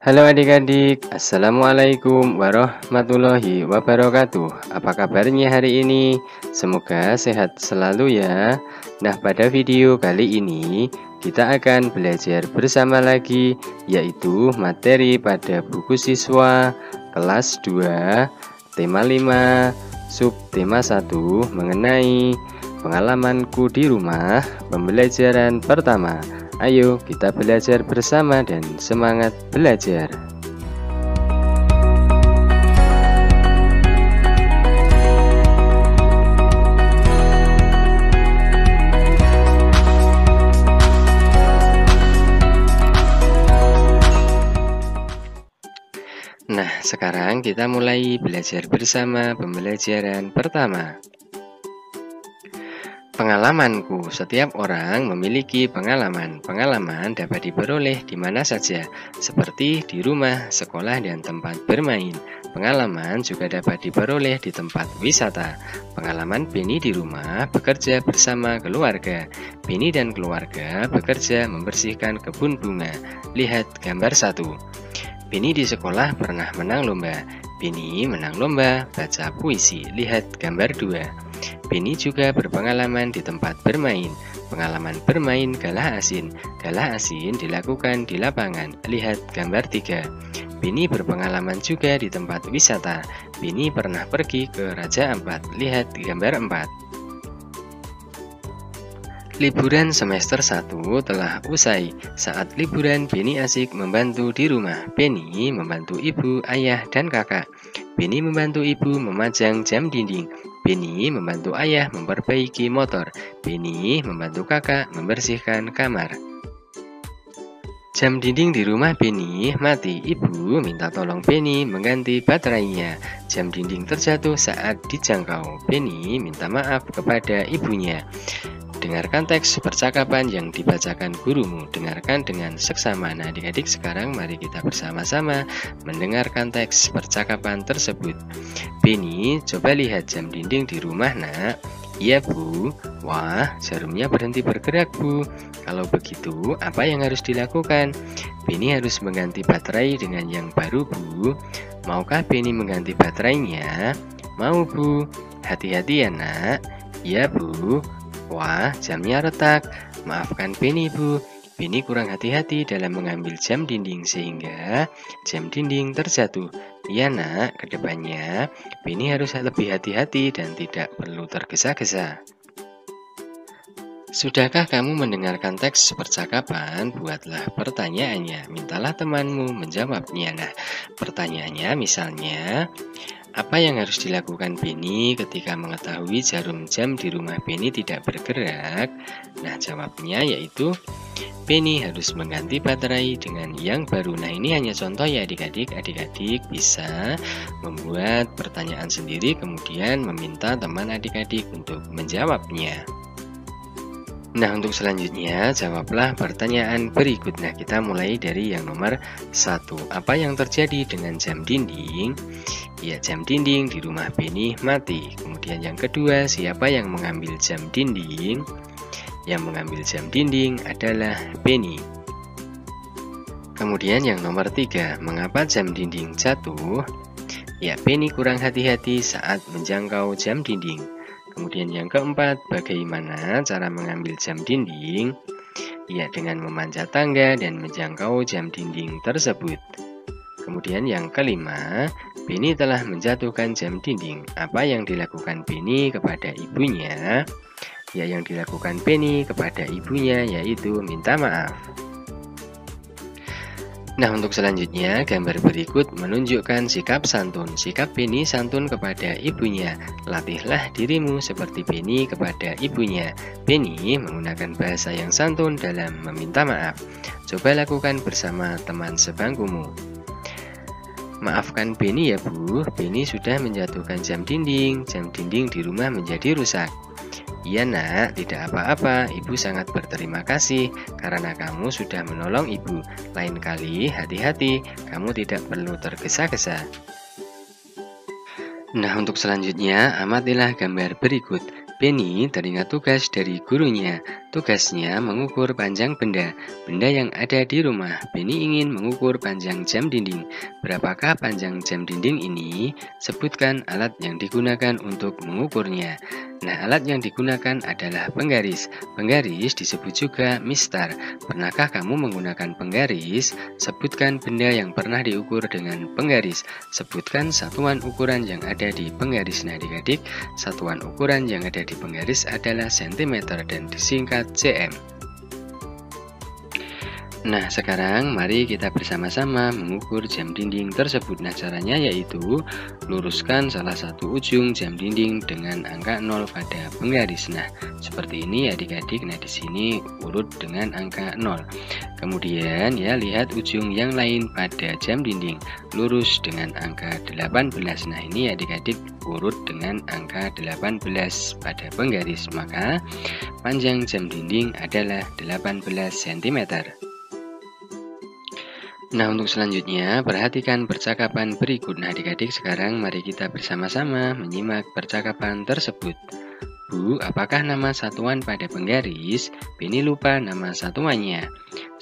Halo adik-adik, Assalamualaikum warahmatullahi wabarakatuh. Apa kabarnya hari ini? Semoga sehat selalu ya. Nah, pada video kali ini kita akan belajar bersama lagi, yaitu materi pada buku siswa kelas 2, tema 5, subtema 1 mengenai pengalamanku di rumah, pembelajaran pertama. Ayo kita belajar bersama dan semangat belajar. Nah, sekarang kita mulai belajar bersama pembelajaran pertama. Pengalamanku, setiap orang memiliki pengalaman. Pengalaman dapat diperoleh di mana saja, seperti di rumah, sekolah, dan tempat bermain. Pengalaman juga dapat diperoleh di tempat wisata. Pengalaman Beni di rumah bekerja bersama keluarga. Beni dan keluarga bekerja membersihkan kebun bunga. Lihat gambar 1. Beni di sekolah pernah menang lomba. Beni menang lomba baca puisi. Lihat gambar 2. Beni juga berpengalaman di tempat bermain. Pengalaman bermain galah asin. Galah asin dilakukan di lapangan. Lihat gambar 3. Beni berpengalaman juga di tempat wisata. Beni pernah pergi ke Raja Ampat. Lihat gambar 4. Liburan semester 1 telah usai. Saat liburan, Beni asik membantu di rumah. Beni membantu ibu, ayah, dan kakak. Beni membantu ibu memajang jam dinding. Beni membantu ayah memperbaiki motor. Beni membantu kakak membersihkan kamar. Jam dinding di rumah Beni mati. Ibu minta tolong Beni mengganti baterainya. Jam dinding terjatuh saat dijangkau. Beni minta maaf kepada ibunya. Dengarkan teks percakapan yang dibacakan gurumu. Dengarkan dengan seksama. Nah, adik-adik, sekarang mari kita bersama-sama mendengarkan teks percakapan tersebut. Beni, coba lihat jam dinding di rumah, nak. Iya, Bu. Wah, jarumnya berhenti bergerak, Bu. Kalau begitu, apa yang harus dilakukan? Beni harus mengganti baterai dengan yang baru, Bu. Maukah Beni mengganti baterainya? Mau, Bu. Hati-hati ya, nak. Iya, Bu. Wah, jamnya retak. Maafkan Beni, Bu. Beni kurang hati-hati dalam mengambil jam dinding sehingga jam dinding terjatuh. Iya, nak, kedepannya Beni harus lebih hati-hati dan tidak perlu tergesa-gesa. Sudahkah kamu mendengarkan teks percakapan? Buatlah pertanyaannya. Mintalah temanmu menjawabnya. Nah, pertanyaannya misalnya, apa yang harus dilakukan Beni ketika mengetahui jarum jam di rumah Beni tidak bergerak? Nah, jawabnya yaitu Beni harus mengganti baterai dengan yang baru. Nah, ini hanya contoh ya adik-adik. Adik-adik bisa membuat pertanyaan sendiri kemudian meminta teman adik-adik untuk menjawabnya. Nah, untuk selanjutnya jawablah pertanyaan berikut. Nah, kita mulai dari yang nomor 1. Apa yang terjadi dengan jam dinding? Ya, jam dinding di rumah Beni mati. Kemudian yang kedua, siapa yang mengambil jam dinding? Yang mengambil jam dinding adalah Beni. Kemudian yang nomor 3, mengapa jam dinding jatuh? Ya, Beni kurang hati-hati saat menjangkau jam dinding. Kemudian yang keempat, bagaimana cara mengambil jam dinding? Ya, dengan memanjat tangga dan menjangkau jam dinding tersebut. Kemudian yang kelima, Beni telah menjatuhkan jam dinding. Apa yang dilakukan Beni kepada ibunya? Ya, yang dilakukan Beni kepada ibunya yaitu minta maaf. Nah, untuk selanjutnya, gambar berikut menunjukkan sikap santun. Sikap Beni santun kepada ibunya. Latihlah dirimu seperti Beni kepada ibunya. Beni menggunakan bahasa yang santun dalam meminta maaf. Coba lakukan bersama teman sebangkumu. Maafkan Beni ya, Bu. Beni sudah menjatuhkan jam dinding. Jam dinding di rumah menjadi rusak. Iya, nak, tidak apa-apa. Ibu sangat berterima kasih karena kamu sudah menolong ibu. Lain kali hati-hati, kamu tidak perlu tergesa-gesa. Nah, untuk selanjutnya amatilah gambar berikut. Beni teringat tugas dari gurunya. Tugasnya mengukur panjang benda yang ada di rumah. Beni ingin mengukur panjang jam dinding. Berapakah panjang jam dinding ini? Sebutkan alat yang digunakan untuk mengukurnya. Nah, alat yang digunakan adalah penggaris. Penggaris disebut juga mistar. Pernahkah kamu menggunakan penggaris? Sebutkan benda yang pernah diukur dengan penggaris. Sebutkan satuan ukuran yang ada di penggaris. Nah, adik-adik, satuan ukuran yang ada di penggaris adalah cm dan disingkat cm. Nah, sekarang mari kita bersama-sama mengukur jam dinding tersebut. Nah, caranya yaitu luruskan salah satu ujung jam dinding dengan angka 0 pada penggaris. Nah, seperti ini adik-adik. Nah, di sini urut dengan angka 0. Kemudian ya, lihat ujung yang lain pada jam dinding, lurus dengan angka 18. Nah, ini adik-adik urut dengan angka 18 pada penggaris. Maka panjang jam dinding adalah 18 cm. Nah, untuk selanjutnya, perhatikan percakapan berikut. Nah, adik-adik, sekarang mari kita bersama-sama menyimak percakapan tersebut. Bu, apakah nama satuan pada penggaris? Beni lupa nama satuannya.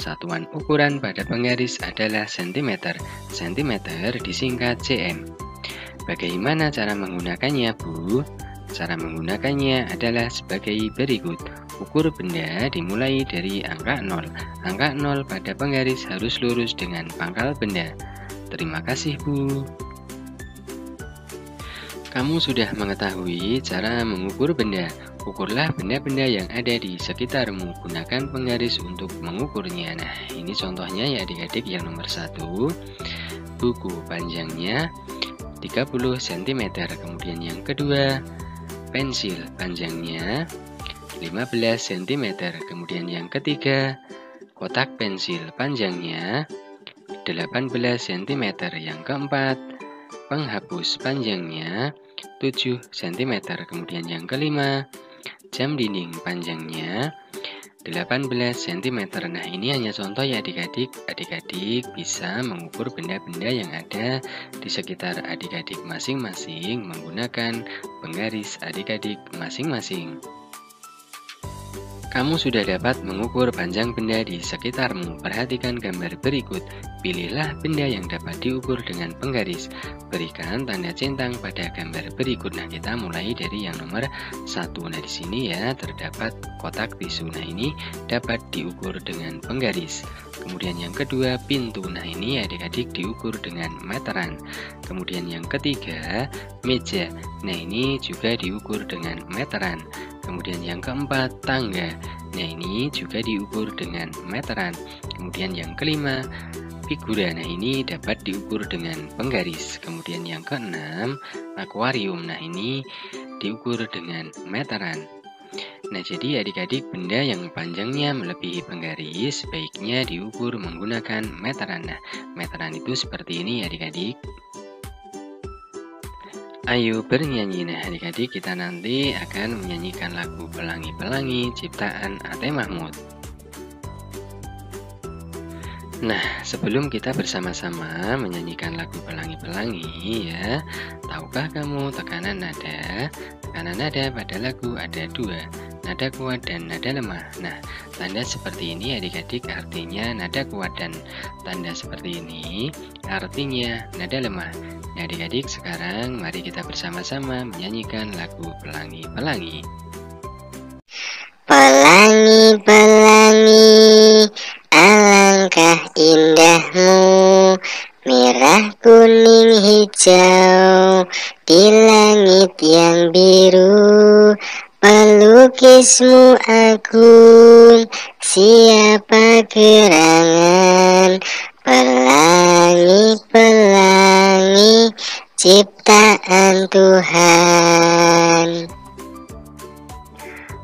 Satuan ukuran pada penggaris adalah cm. Cm disingkat cm. Bagaimana cara menggunakannya, Bu? Cara menggunakannya adalah sebagai berikut. Ukur benda dimulai dari angka 0. Angka 0 pada penggaris harus lurus dengan pangkal benda. Terima kasih, Bu. Kamu sudah mengetahui cara mengukur benda. Ukurlah benda-benda yang ada di sekitarmu. Gunakan penggaris untuk mengukurnya. Nah, ini contohnya ya adik-adik. Yang nomor 1, buku panjangnya 30 cm. Kemudian yang kedua, pensil panjangnya 15 cm. Kemudian yang ketiga, kotak pensil panjangnya 18 cm. Yang keempat, penghapus panjangnya 7 cm. Kemudian yang kelima, jam dinding panjangnya 18 cm. Nah, ini hanya contoh ya adik-adik. Adik-adik bisa mengukur benda-benda yang ada di sekitar adik-adik masing-masing menggunakan penggaris adik-adik masing-masing. Kamu sudah dapat mengukur panjang benda di sekitarmu. Perhatikan gambar berikut. Pilihlah benda yang dapat diukur dengan penggaris. Berikan tanda centang pada gambar berikut. Nah, kita mulai dari yang nomor 1. Nah, di sini ya terdapat kotak tisu. Nah, ini dapat diukur dengan penggaris. Kemudian yang kedua, pintu. Nah, ini adik-adik diukur dengan meteran. Kemudian yang ketiga, meja. Nah, ini juga diukur dengan meteran. Kemudian yang keempat, tangga. Nah, ini juga diukur dengan meteran. Kemudian yang kelima, figura. Nah, ini dapat diukur dengan penggaris. Kemudian yang keenam, akuarium. Nah, ini diukur dengan meteran. Nah, jadi adik-adik, benda yang panjangnya melebihi penggaris sebaiknya diukur menggunakan meteran. Nah, meteran itu seperti ini adik-adik. Ayo bernyanyi. Nah, adik-adik, kita nanti akan menyanyikan lagu Pelangi-Pelangi ciptaan Ate Mahmud. Nah, sebelum kita bersama-sama menyanyikan lagu Pelangi-Pelangi ya, tahukah kamu tekanan nada? Tekanan nada pada lagu ada 2, nada kuat dan nada lemah. Nah, tanda seperti ini adik-adik artinya nada kuat, dan tanda seperti ini artinya nada lemah. Nah, adik-adik, sekarang mari kita bersama-sama menyanyikan lagu Pelangi-Pelangi. Pelangi-pelangi, alangkah indahmu, merah, kuning, hijau, di langit yang biru. Pelukismu agung, siapa gerangan, pelangi-pelangi ciptaan Tuhan.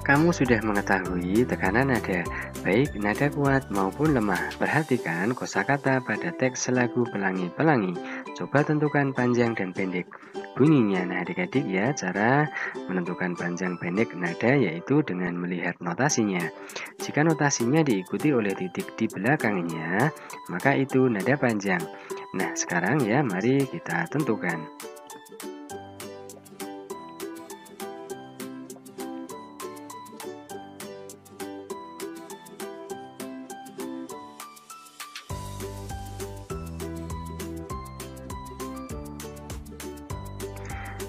Kamu sudah mengetahui tekanan nada, baik nada kuat maupun lemah. Perhatikan kosakata pada teks lagu Pelangi-Pelangi. Coba tentukan panjang dan pendek bunyinya. Nah, adik-adik ya, cara menentukan panjang pendek nada yaitu dengan melihat notasinya. Jika notasinya diikuti oleh titik di belakangnya, maka itu nada panjang. Nah, sekarang ya, mari kita tentukan.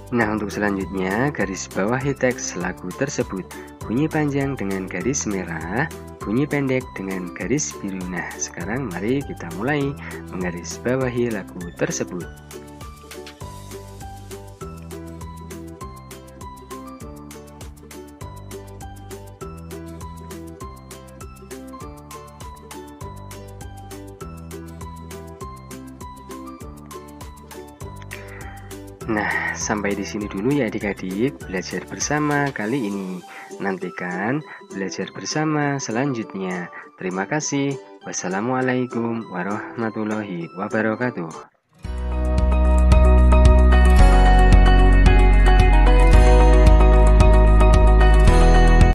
Nah, untuk selanjutnya, garis bawahi teks lagu tersebut. Bunyi panjang dengan garis merah, bunyi pendek dengan garis biru. Nah, sekarang mari kita mulai menggaris bawahi lagu tersebut. Nah, sampai di sini dulu ya adik-adik belajar bersama kali ini. Nantikan belajar bersama selanjutnya. Terima kasih. Wassalamualaikum warahmatullahi wabarakatuh.